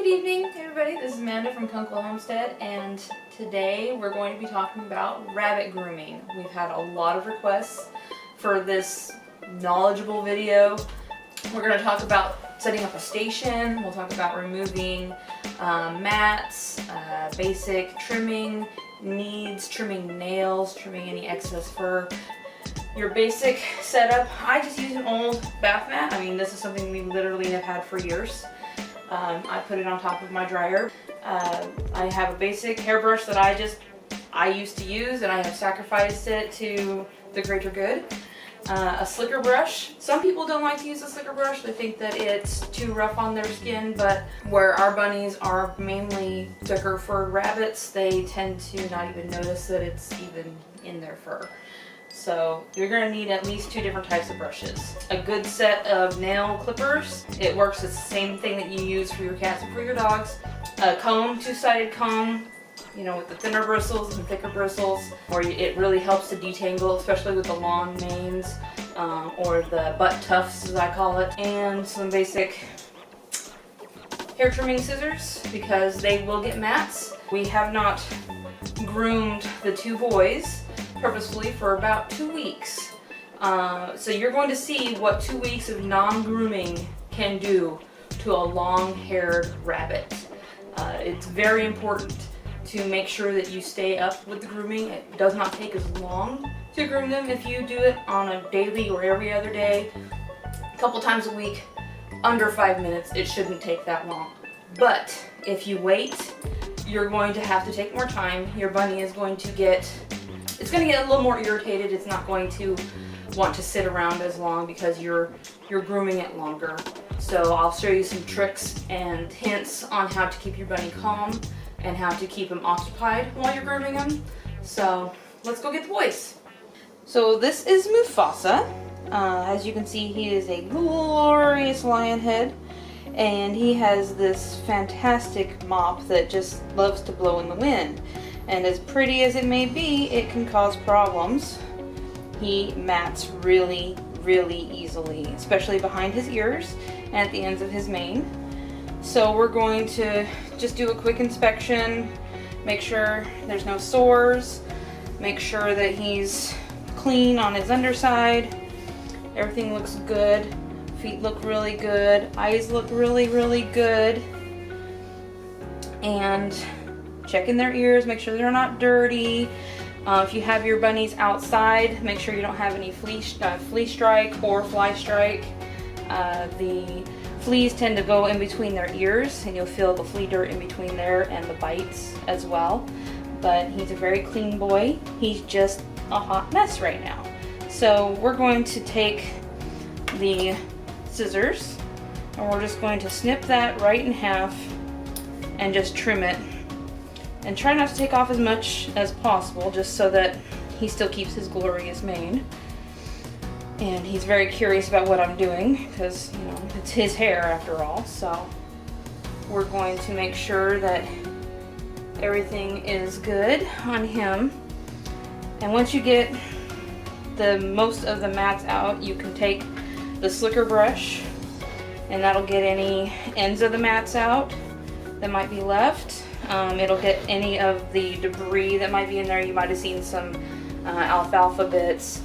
evening, everybody. This is Amanda from Kunkel Homestead, and today we're going to be talking about rabbit grooming. We've had a lot of requests for this knowledgeable video. We're going to talk about setting up a station. We'll talk about removing mats, basic trimming needs, trimming nails, trimming any excess fur. Your basic setup. I just use an old bath mat. I mean, this is something we literally have had for years. I put it on top of my dryer. I have a basic hairbrush that I used to use, and I have sacrificed it to the greater good. A slicker brush. Some people don't like to use a slicker brush. They think that it's too rough on their skin, but where our bunnies are mainly thicker furred rabbits, they tend to not even notice that it's even in their fur. So you're going to need at least 2 different types of brushes. A good set of nail clippers. It works as the same thing that you use for your cats and for your dogs. A comb, 2-sided comb, you know, with the thinner bristles and thicker bristles, where it really helps to detangle, especially with the long manes, or the butt tufts as I call it. And some basic hair trimming scissors, because they will get mats. We have not groomed the 2 boys purposefully for about 2 weeks. So you're going to see what 2 weeks of non-grooming can do to a long-haired rabbit. It's very important to make sure that you stay up with the grooming. It does not take as long to groom them if you do it on a daily or every other day, a couple times a week, under 5 minutes. It shouldn't take that long. But if you wait, you're going to have to take more time. Your bunny is going to get a little more irritated. It's not going to want to sit around as long because you're grooming it longer. So I'll show you some tricks and hints on how to keep your bunny calm and how to keep him occupied while you're grooming him. So let's go get the boys. So this is Mufasa. As you can see, he is a glorious lion head, and he has this fantastic mop that just loves to blow in the wind. And as pretty as it may be, it can cause problems. He mats really, really easily, especially behind his ears and at the ends of his mane. So we're going to just do a quick inspection, make sure there's no sores, make sure that he's clean on his underside. Everything looks good. Feet look really good. Eyes look really, really good. And check in their ears, make sure they're not dirty. If you have your bunnies outside, make sure you don't have any flea strike or fly strike. The fleas tend to go in between their ears, and you'll feel the flea dirt in between there and the bites as well. But he's a very clean boy. He's just a hot mess right now. So we're going to take the scissors, and we're just going to snip that right in half and just trim it. And try not to take off as much as possible, just so that he still keeps his glorious mane. And he's very curious about what I'm doing, because, you know, it's his hair after all. So we're going to make sure that everything is good on him. And once you get the most of the mats out, you can take the slicker brush, and that'll get any ends of the mats out that might be left. It'll get any of the debris that might be in there. You might have seen some alfalfa bits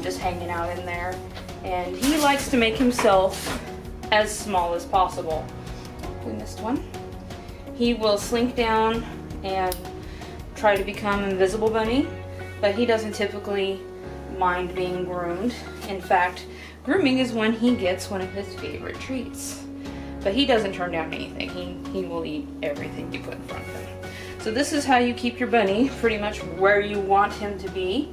just hanging out in there. And he likes to make himself as small as possible. We missed one. He will slink down and try to become Invisible Bunny, but he doesn't typically mind being groomed. In fact, grooming is when he gets one of his favorite treats. But he doesn't turn down anything. He will eat everything you put in front of him. So this is how you keep your bunny pretty much where you want him to be.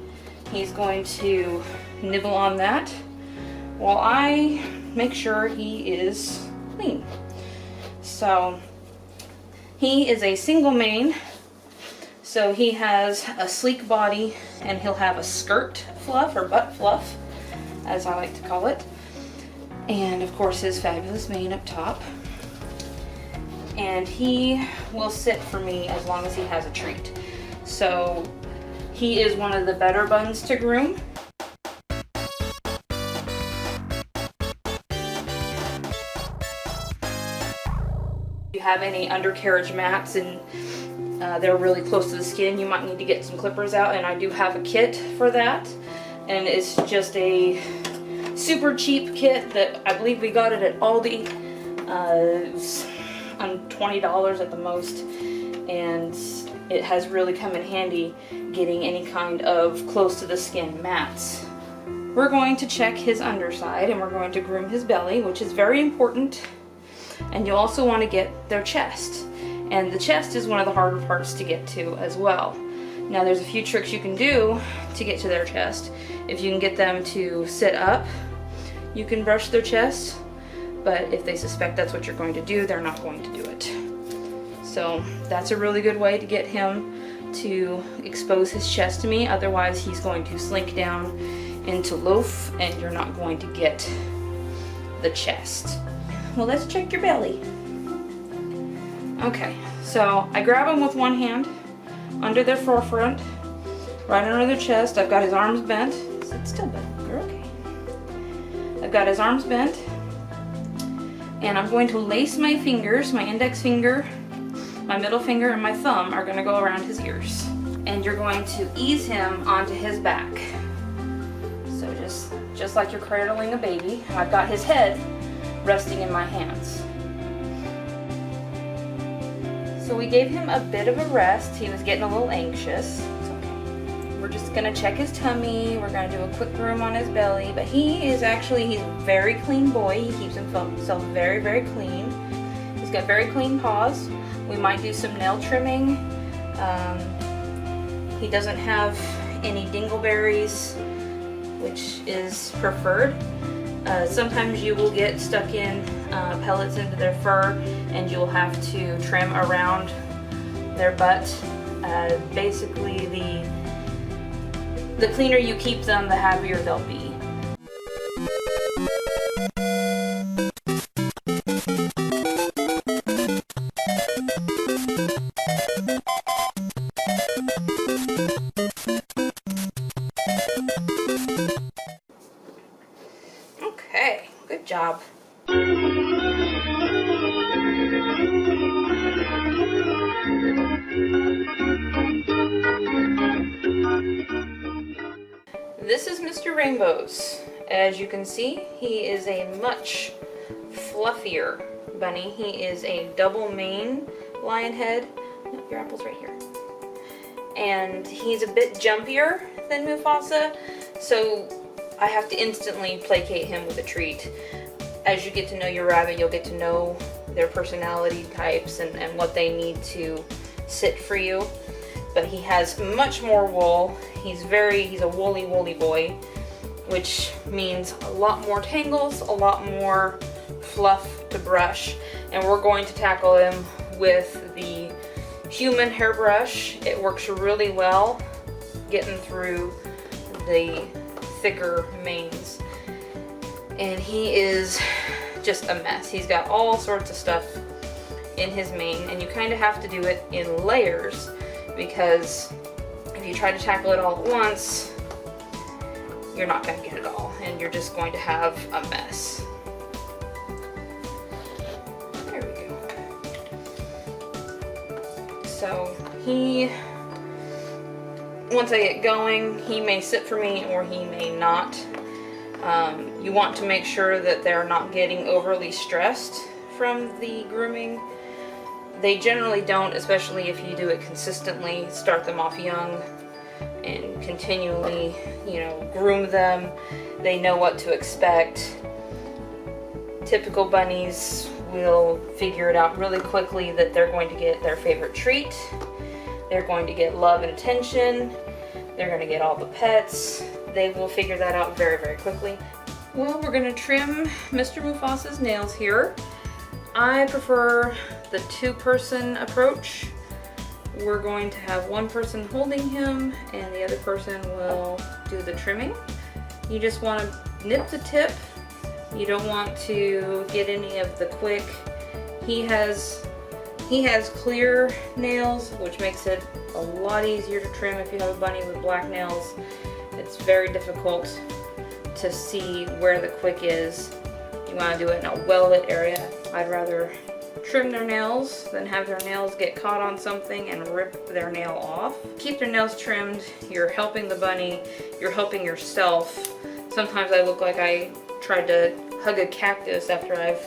He's going to nibble on that while I make sure he is clean. So he is a single mane. So he has a sleek body, and he'll have a skirt fluff, or butt fluff, as I like to call it. And of course his fabulous mane up top. And he will sit for me as long as he has a treat. So he is one of the better buns to groom. have any undercarriage mats and they're really close to the skin, you might need to get some clippers out, and I do have a kit for that. And it's just a super cheap kit that I believe we got it at Aldi. It was on $20 at the most, and it has really come in handy getting any kind of close to the skin mats. We're going to check his underside and we're going to groom his belly, which is very important. And you also want to get their chest. And the chest is one of the harder parts to get to as well. Now there's a few tricks you can do to get to their chest. If you can get them to sit up, you can brush their chest. But if they suspect that's what you're going to do, they're not going to do it. So that's a really good way to get him to expose his chest to me. Otherwise he's going to slink down into loaf and you're not going to get the chest. Well, let's check your belly. Okay, so I grab him with one hand under their forefront, right under their chest. I've got his arms bent. Sit still, bud. You're okay. I've got his arms bent, and I'm going to lace my fingers. My index finger, my middle finger, and my thumb are going to go around his ears. And you're going to ease him onto his back. So just like you're cradling a baby. I've got his head resting in my hands. So we gave him a bit of a rest. He was getting a little anxious. It's okay. We're just gonna check his tummy. We're gonna do a quick groom on his belly. But he's a very clean boy. He keeps himself very, very clean. He's got very clean paws. We might do some nail trimming. He doesn't have any dingleberries, which is preferred. Sometimes you will get stuck in pellets into their fur, and you'll have to trim around their butt. Basically, the cleaner you keep them, the happier they'll be. Okay, good job. This is Mr. Rainbows. As you can see, he is a much fluffier bunny. He is a double mane lion head. No, your apple's right here. And he's a bit jumpier than Mufasa, so I have to instantly placate him with a treat. As you get to know your rabbit, you'll get to know their personality types and what they need to sit for you. But he has much more wool. He's a woolly boy, which means a lot more tangles, a lot more fluff to brush. And we're going to tackle him with the human hairbrush. It works really well getting through the thicker manes. And he is just a mess. He's got all sorts of stuff in his mane, and you kind of have to do it in layers, because if you try to tackle it all at once, you're not going to get it all, and you're just going to have a mess. There we go. So once I get going, he may sit for me or he may not. You want to make sure that they're not getting overly stressed from the grooming. They generally don't, especially if you do it consistently. Start them off young and continually, groom them. They know what to expect. Typical bunnies will figure it out really quickly that they're going to get their favorite treat. They're going to get love and attention. They're going to get all the pets. They will figure that out very, very quickly. Well, we're going to trim Mr. Mufasa's nails here. I prefer the two-person approach. We're going to have one person holding him and the other person will do the trimming. You just want to nip the tip. You don't want to get any of the quick. He has clear nails, which makes it a lot easier to trim. If you have a bunny with black nails, it's very difficult to see where the quick is. You want to do it in a well-lit area. I'd rather trim their nails, then have their nails get caught on something and rip their nail off. Keep their nails trimmed. You're helping the bunny, you're helping yourself. Sometimes I look like I tried to hug a cactus after I've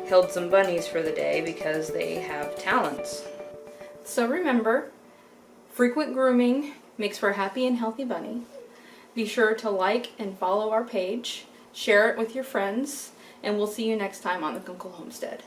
held some bunnies for the day because they have talons. So remember, frequent grooming makes for a happy and healthy bunny. Be sure to like and follow our page, share it with your friends, and we'll see you next time on the Kunkel Homestead.